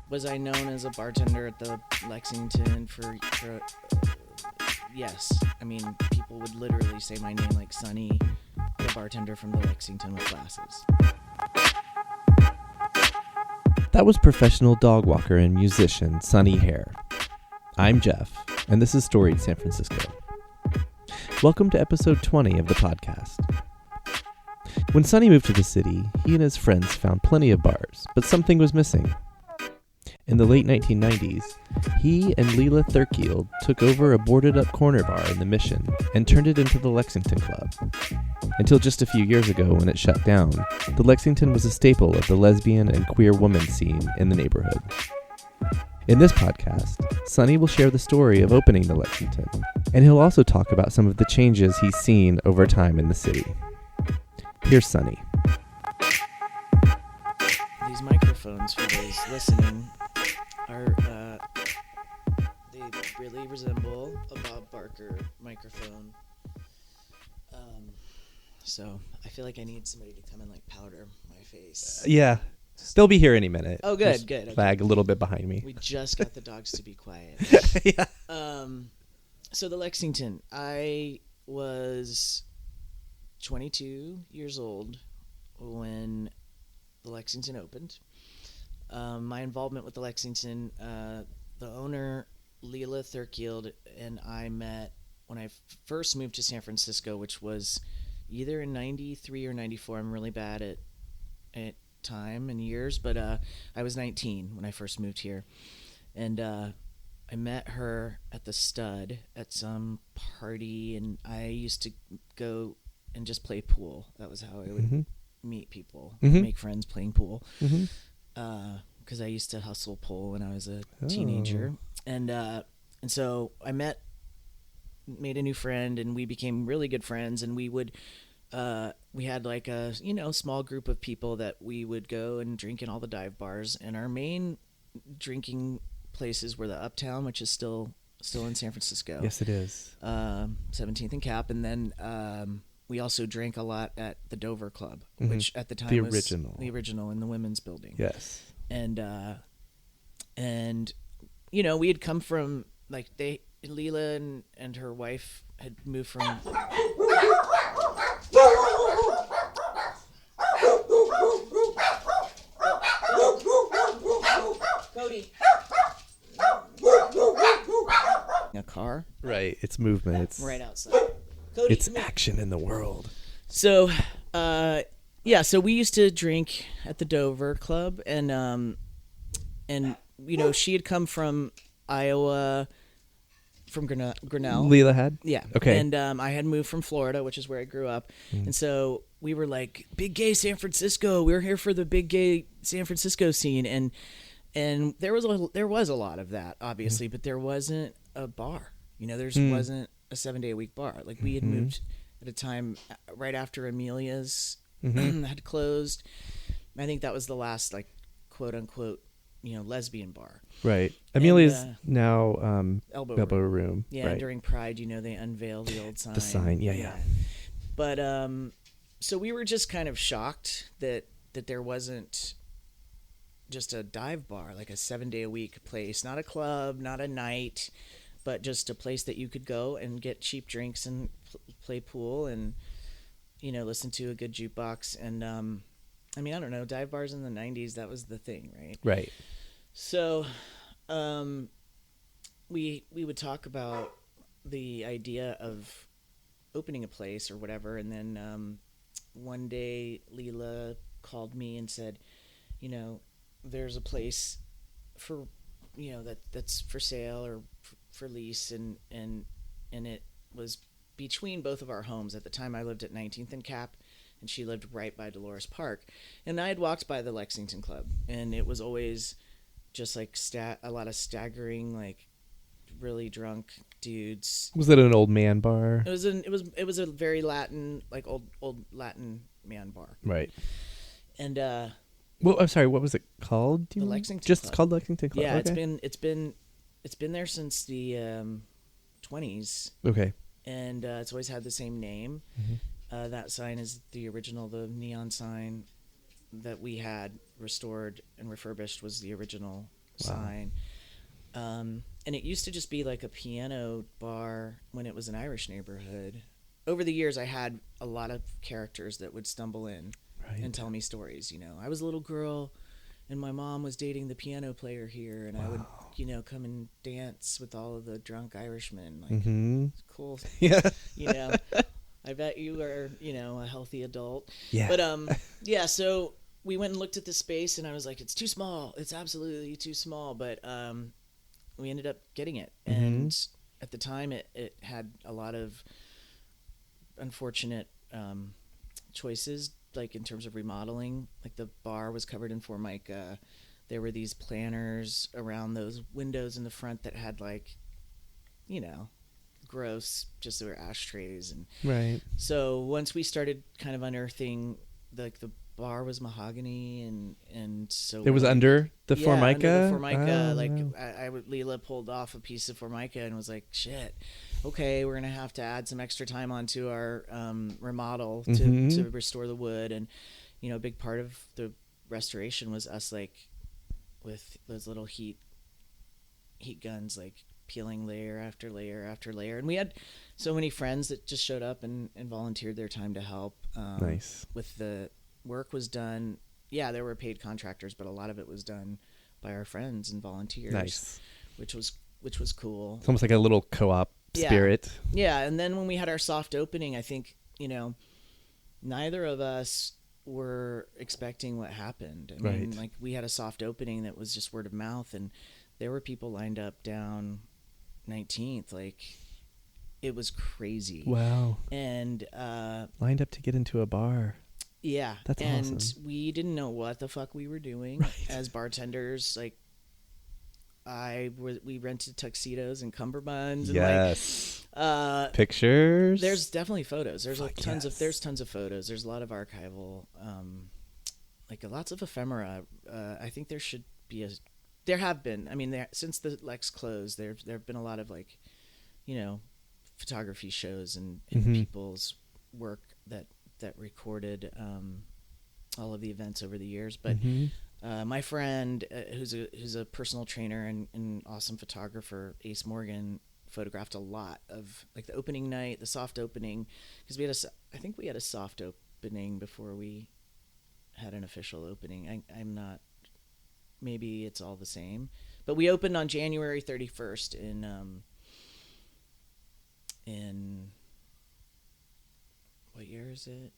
Was I known as a bartender at the Lexington yes. I mean, people would literally say my name like Sonny, the bartender from the Lexington with glasses. That was professional dog walker and musician Sonny Haire. I'm Jeff, and this is Storied San Francisco. Welcome to episode 20 of the podcast. When Sonny moved to the city, he and his friends found plenty of bars, but something was missing. In the late 1990s, he and Lila Thirkield took over a boarded-up corner bar in the Mission and turned it into the Lexington Club. Until just a few years ago when it shut down, the Lexington was a staple of the lesbian and queer woman scene in the neighborhood. In this podcast, Sonny will share the story of opening the Lexington, and he'll also talk about some of the changes he's seen over time in the city. Here's Sonny. These microphones, for those listening, are they really resemble a Bob Barker microphone. So I feel like I need somebody to come and like powder my face. Yeah, they'll be here any minute. Oh, good, Just good. Flag a little bit behind me. We just got the dogs to be quiet. Yeah. So the Lexington, I was 22 years old when the Lexington opened. My involvement with the Lexington, the owner, Lila Thirkield, and I met when I first moved to San Francisco, which was either in 93 or 94. I'm really bad at time and years, but I was 19 when I first moved here. And I met her at the Stud at some party, and I used to go and just play pool. That was how I would meet people, make friends playing pool. Because I used to hustle pool when I was a teenager, and so I made a new friend, and we became really good friends. And we had like a small group of people that we would go and drink in all the dive bars, and our main drinking places were the Uptown, which is still in San Francisco. Yes, it is. 17th and Cap, and then we also drank a lot at the Dover Club, which at the time the was original in the women's building. Yes. And we had come from Lila and her wife had moved from. Cody. A car. Right. It's movement. It's right outside. Cody, it's action in the world. So, so we used to drink at the Dover Club, and she had come from Iowa, from Grinnell. Lila had? Yeah. Okay. And I had moved from Florida, which is where I grew up. And so we were like, big gay San Francisco. We were here for the big gay San Francisco scene. And there was a lot of that, obviously, but there wasn't a bar. There wasn't a 7-day-a-week bar. Like, we had moved at a time right after Amelia's had closed. I think that was the last, like, quote-unquote, lesbian bar. Right. Amelia's now Elbow Room. Yeah, right. During Pride, they unveiled the old sign. The sign, yeah. But so we were just kind of shocked that there wasn't just a dive bar, like a 7-day-a-week place, not a club, not a night, but just a place that you could go and get cheap drinks and play pool and listen to a good jukebox. And I don't know, dive bars in the 90s, that was the thing, right? Right. So we would talk about the idea of opening a place or whatever, and then one day Lila called me and said, there's a place for that's for sale or for lease, and it was between both of our homes. At the time I lived at 19th and Cap, and she lived right by Dolores Park, and I had walked by the Lexington Club, and it was always just like a lot of staggering, like really drunk dudes. Was it an old man bar? It was a very Latin, like old Latin man bar. Right. And well, I'm sorry, what was it called? The Lexington Just Club. called Lexington Club. Yeah, okay. it's been there since the 20s. Okay. And it's always had the same name. That sign is the original, the neon sign that we had restored and refurbished was the original sign. And it used to just be like a piano bar when it was an Irish neighborhood. Over the years, I had a lot of characters that would stumble in and tell me stories. I was a little girl, and my mom was dating the piano player here, and I would, come and dance with all of the drunk Irishmen. Like, it's cool. Yeah. I bet you are, a healthy adult. Yeah. But yeah. So we went and looked at the space, and I was like, it's too small. It's absolutely too small. But we ended up getting it, and at the time, it had a lot of unfortunate choices, like in terms of remodeling. Like the bar was covered in Formica. There were these planters around those windows in the front that had like, gross, just there were ashtrays. And right. So once we started kind of unearthing, the bar was mahogany, and so it was under the Formica. Under the Formica. Wow. Lila pulled off a piece of Formica and was like, shit. Okay, we're gonna have to add some extra time onto our remodel to restore the wood, and a big part of the restoration was us like with those little heat guns, like peeling layer after layer after layer, and we had so many friends that just showed up and volunteered their time to help. Nice. With the work was done. Yeah, there were paid contractors, but a lot of it was done by our friends and volunteers. Nice. Which was cool. It's almost like a little co-op spirit. Yeah, and then when we had our soft opening, I think, neither of us were expecting what happened. I mean, like we had a soft opening that was just word of mouth, and there were people lined up down 19th. Like, it was crazy. Wow. And lined up to get into a bar. Yeah. That's awesome. And we didn't know what the fuck we were doing as bartenders. Like, we rented tuxedos and cummerbunds. Yes. And pictures. There's definitely photos. There's tons of photos. There's a lot of archival, lots of ephemera. I think there have been. I mean, since the Lex closed, there have been a lot of photography shows and people's work that recorded all of the events over the years. But my friend, who's a personal trainer and awesome photographer, Ace Morgan, photographed a lot of like the opening night, the soft opening, because I think we had a soft opening before we had an official opening. I'm not. Maybe it's all the same, but we opened on January 31st in what year is it?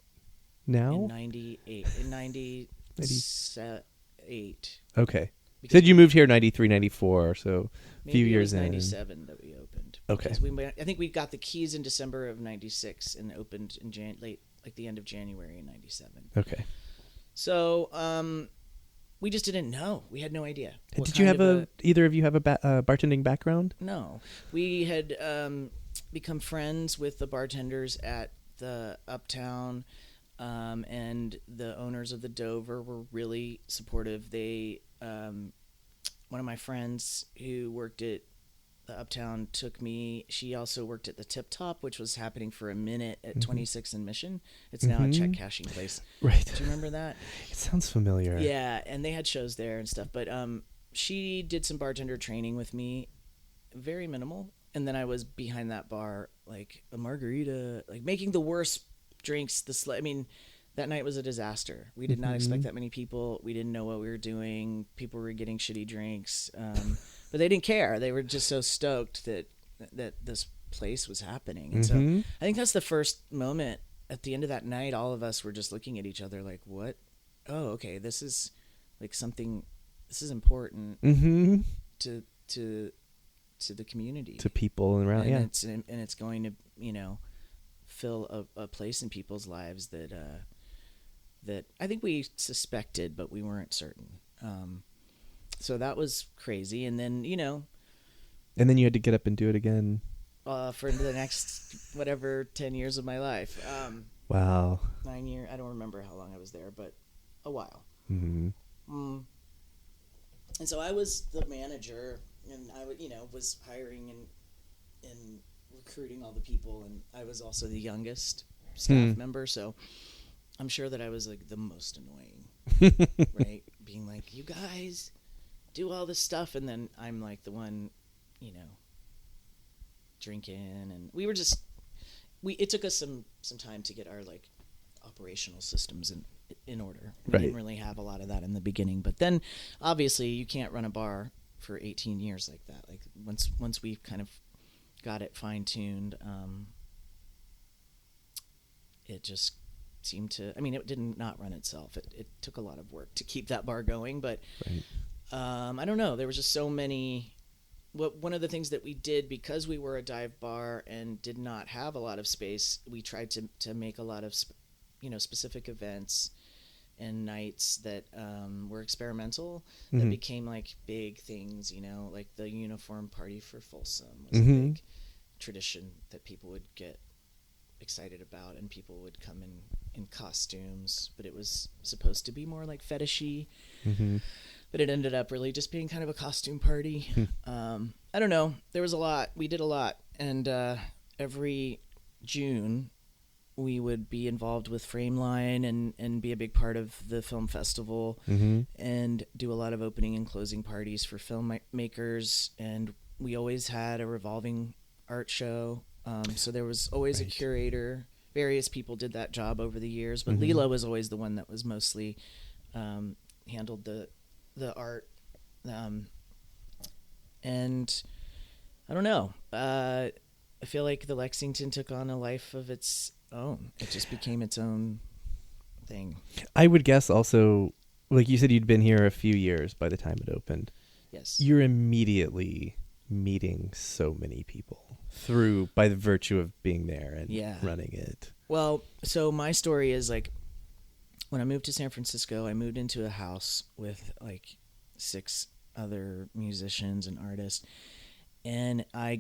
Now? In 98. In 98. Okay. You said you moved here 93, 94, so a few years in. Maybe it was 97 that we opened. Okay. I think we got the keys in December of 96 and opened in the end of January in 97. Okay. So, we just didn't know. We had no idea. Did you have either of you have a bartending background? No. We had become friends with the bartenders at the Uptown, and the owners of the Dover were really supportive. They, one of my friends who worked at the Uptown took me. She also worked at the Tip Top, which was happening for a minute at 26th and Mission. It's now a check cashing place. Right. Do you remember that? It sounds familiar. Yeah, and they had shows there and stuff. But she did some bartender training with me, very minimal. And then I was behind that bar, like a margarita, like making the worst drinks. That night was a disaster. We did not expect that many people. We didn't know what we were doing. People were getting shitty drinks. But they didn't care. They were just so stoked that this place was happening. And so I think that's the first moment. At the end of that night, all of us were just looking at each other like, what? Oh, okay. This is like something, this is important to the community. To people around, and it's going to, fill a place in people's lives that I think we suspected, but we weren't certain. So that was crazy. And then, and then you had to get up and do it again. For the next, 10 years of my life. Wow. 9 years. I don't remember how long I was there, but a while. And so I was the manager, and I was hiring and recruiting all the people. And I was also the youngest staff member. So I'm sure that I was like the most annoying, right? Being like, you guys do all this stuff, and then I'm like the one, you know, drinking, and it took us some time to get our like operational systems in order. We Right. didn't really have a lot of that in the beginning, but then obviously you can't run a bar for 18 years like that. Like once we kind of got it fine-tuned, it just seemed to, I mean, it did not run itself. It took a lot of work to keep that bar going, but Right. I don't know. There was just so many. One of the things that we did, because we were a dive bar and did not have a lot of space, we tried to make a lot of specific events and nights that were experimental, that Mhm. became like big things, you know, like the uniform party for Folsom was Mhm. a big tradition that people would get excited about, and people would come in costumes, but it was supposed to be more like fetishy, Mhm. but it ended up really just being kind of a costume party. I don't know. There was a lot. We did a lot, and every June we would be involved with Frameline and be a big part of the film festival, Mhm. and do a lot of opening and closing parties for filmmakers. And we always had a revolving art show. So there was always a Right. curator. Various people did that job over the years, but Mhm. Lila was always the one that was mostly handled the art. And I don't know. I feel like the Lexington took on a life of its own. It just became its own thing. I would guess also, like you said, you'd been here a few years by the time it opened. Yes. You're immediately meeting so many people by the virtue of being there and running it. Well, so my story is like, when I moved to San Francisco, I moved into a house with like 6 other musicians and artists. And I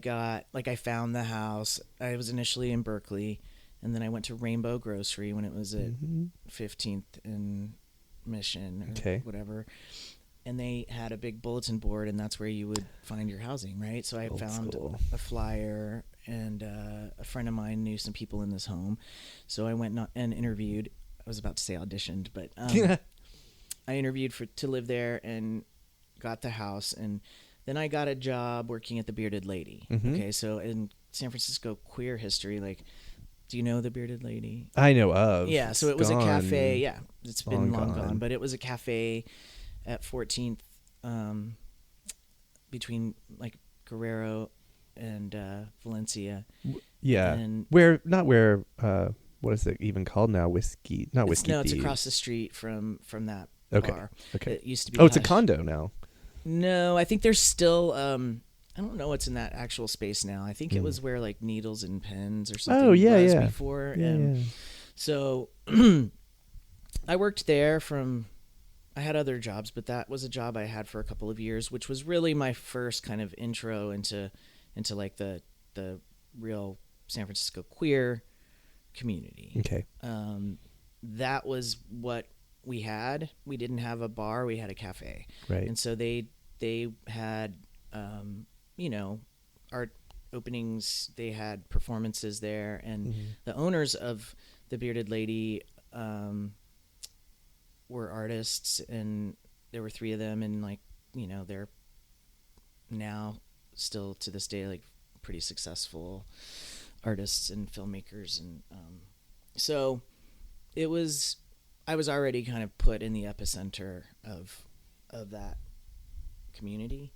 found the house. I was initially in Berkeley, and then I went to Rainbow Grocery when it was at 15th and Mission or whatever. And they had a big bulletin board, and that's where you would find your housing, right? So I found a flyer, and a friend of mine knew some people in this home. So I went and interviewed. I was about to say auditioned, but I interviewed to live there and got the house. And then I got a job working at the Bearded Lady. Mhm. Okay, so in San Francisco queer history, like, do you know the Bearded Lady? I know of. Yeah, so it was a cafe. Yeah, it's been long gone, but it was a cafe at 14th, between like Guerrero and Valencia. Yeah, And what is it even called now? Whiskey? Not Whiskey. No, it's across the street from that Okay. bar. Okay. It used to be. Oh, it's a Hush. condo now. No, I think there's still. I don't know what's in that actual space now. I think it was where like Needles and Pens or something was before. Yeah. So I worked there I had other jobs, but that was a job I had for a couple of years, which was really my first kind of intro into like the real San Francisco queer community. Okay. That was what we had. We didn't have a bar, we had a cafe. Right. And so they had art openings, they had performances there, and the owners of the Bearded Lady were artists, and there were 3 of them, and like, they're now still to this day like pretty successful artists and filmmakers. And so I was already kind of put in the epicenter of that community.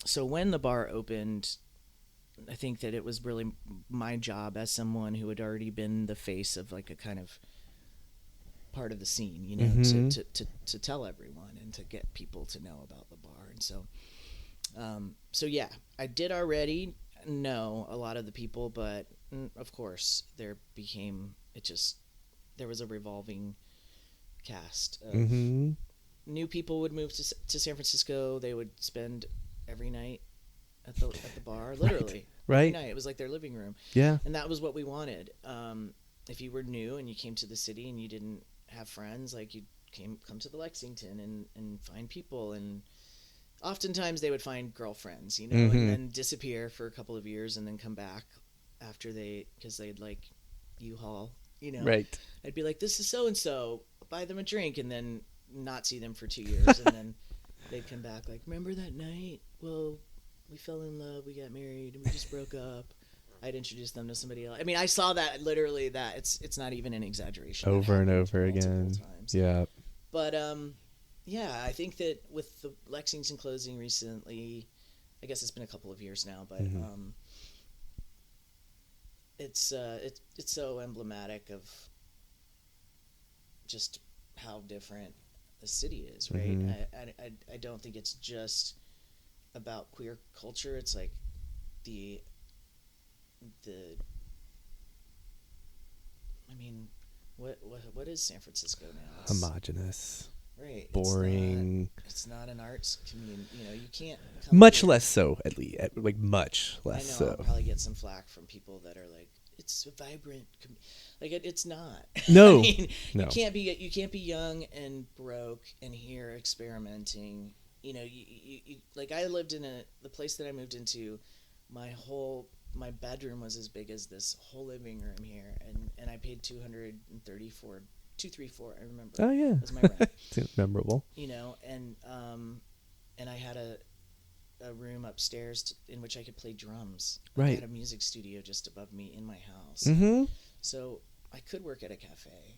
So when the bar opened, I think that it was really my job as someone who had already been the face of like a kind of part of the scene, to tell everyone and to get people to know about the bar. And so yeah, I did already know a lot of the people, but of course there was a revolving cast of new people would move to San Francisco. They would spend every night at the bar, literally. Right. Every night. It was like their living room. Yeah. And that was what we wanted. If you were new and you came to the city and you didn't have friends, like you'd come to the Lexington and find people, and oftentimes they would find girlfriends, and then disappear for a couple of years and then come back after because they'd like U-Haul, Right. I'd be like, this is so-and-so, buy them a drink, and then not see them for 2 years, and then they'd come back like, remember that night? Well, we fell in love, we got married, and we just broke up. I'd introduce them to somebody else. I mean, I saw that literally. That it's not even an exaggeration. Over and over again. Times. Yeah. But yeah, I think that with the Lexington closing recently, I guess it's been a couple of years now, but it's so emblematic of just how different the city is, right? Mm-hmm. I don't think it's just about queer culture. It's like the I mean, what is San Francisco now? It's homogenous, right? Boring. It's not an arts community. You know, you can't. Much less so, at least. Like much less I know. so. I'll probably get some flack from people that are like, "It's a vibrant." Like it's not. No, I mean, no. You can't be young and broke and here experimenting. You know, you like I lived in the place that I moved into. My bedroom was as big as this whole living room here, and I paid $234. I remember. Oh yeah, was my rent. It's memorable. You know, and I had a room upstairs in which I could play drums. Right. I had a music studio just above me in my house. Mm-hmm. So I could work at a cafe.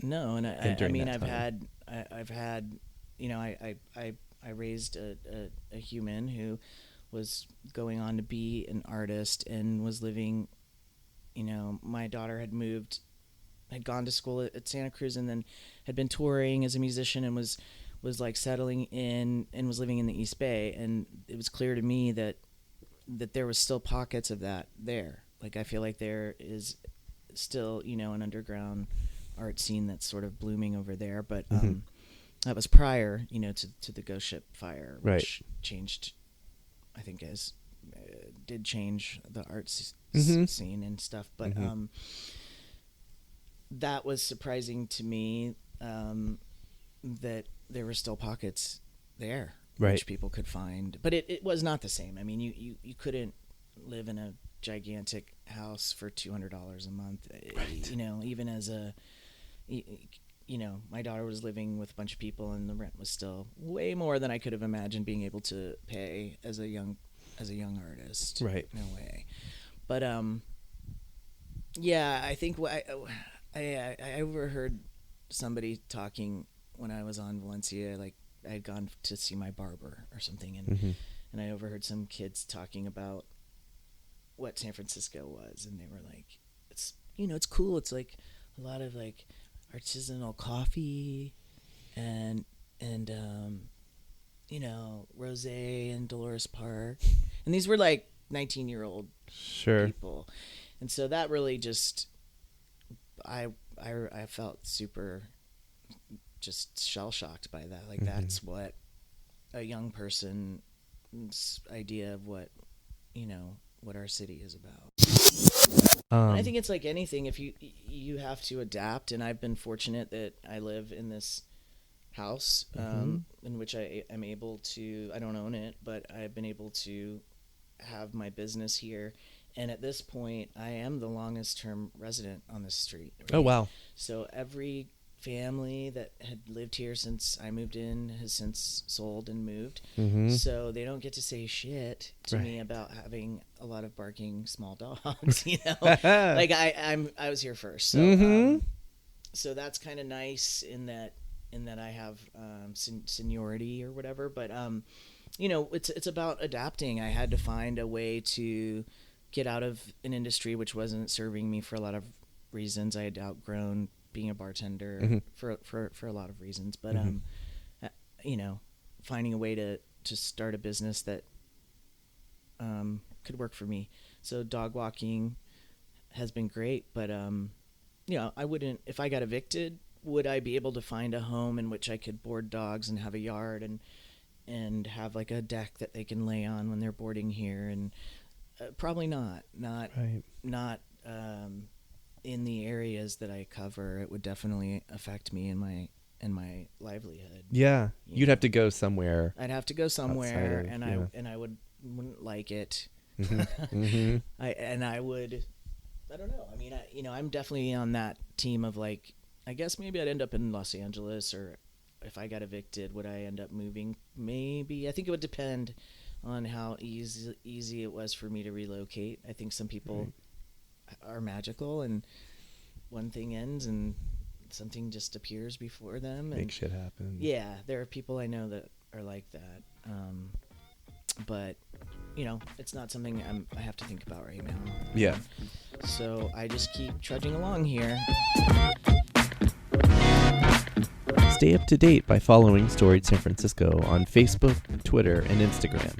No, and I mean I've had you know I raised a human who was going on to be an artist and was living, you know, my daughter had gone to school at Santa Cruz and then had been touring as a musician and was like settling in and was living in the East Bay, and it was clear to me that there was still pockets of that there. Like I feel like there is still, you know, an underground art scene that's sort of blooming over there, but that was prior, you know, to the Ghost Ship fire, which changed, I think, did change the art scene and stuff. But that was surprising to me, that there were still pockets there, which people could find. But it was not the same. I mean, you couldn't live in a gigantic house for $200 a month. Right. You know, even as you know, my daughter was living with a bunch of people, and the rent was still way more than I could have imagined being able to pay as a young artist. Right. No way. But yeah, I think I overheard somebody talking when I was on Valencia. Like I had gone to see my barber or something, and I overheard some kids talking about what San Francisco was, and they were like, "It's, you know, it's cool. It's like a lot of like artisanal coffee and you know, Rosé and Dolores Park." And these were like 19-year-old people. And so that really just I felt super just shell-shocked by that. Like that's what a young person's idea of what, you know, what our city is about. I think it's like anything. If you have to adapt, and I've been fortunate that I live in this house in which I am able to, I don't own it, but I've been able to have my business here. And at this point, I am the longest term resident on this street. Right? Oh, wow. So every family that had lived here since I moved in has since sold and moved. So they don't get to say shit to me about having a lot of barking small dogs, you know. Like I was here first. So so that's kind of nice in that I have seniority or whatever, but you know, it's about adapting. I had to find a way to get out of an industry which wasn't serving me for a lot of reasons. I had outgrown being a bartender for a lot of reasons, but you know, finding a way to start a business that could work for me. So dog walking has been great, but you know, I wouldn't, if I got evicted, would I be able to find a home in which I could board dogs and have a yard and have like a deck that they can lay on when they're boarding here? And probably not in the areas that I cover. It would definitely affect me in my livelihood. Yeah, you'd have to go somewhere. I'd have to go somewhere, and I wouldn't like it. I would. I don't know. I mean, I'm definitely on that team of like, I guess maybe I'd end up in Los Angeles or if I got evicted, would I end up moving? Maybe. I think it would depend on how easy it was for me to relocate. I think some people are magical, and one thing ends and something just appears before them. And make shit happen. Yeah, there are people I know that are like that. But, it's not something I have to think about right now. Yeah. So I just keep trudging along here. Stay up to date by following Storied San Francisco on Facebook, Twitter, and Instagram.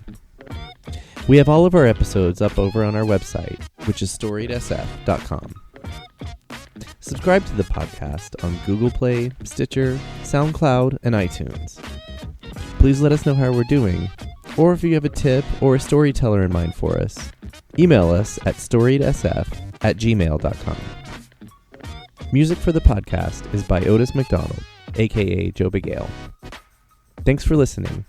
We have all of our episodes up over on our website, which is storiedsf.com. Subscribe to the podcast on Google Play, Stitcher, SoundCloud, and iTunes. Please let us know how we're doing, or if you have a tip or a storyteller in mind for us, email us at storiedsf@gmail.com. Music for the podcast is by Otis McDonald, aka Joe Bigale. Thanks for listening.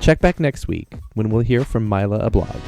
Check back next week when we'll hear from Mila Ablog.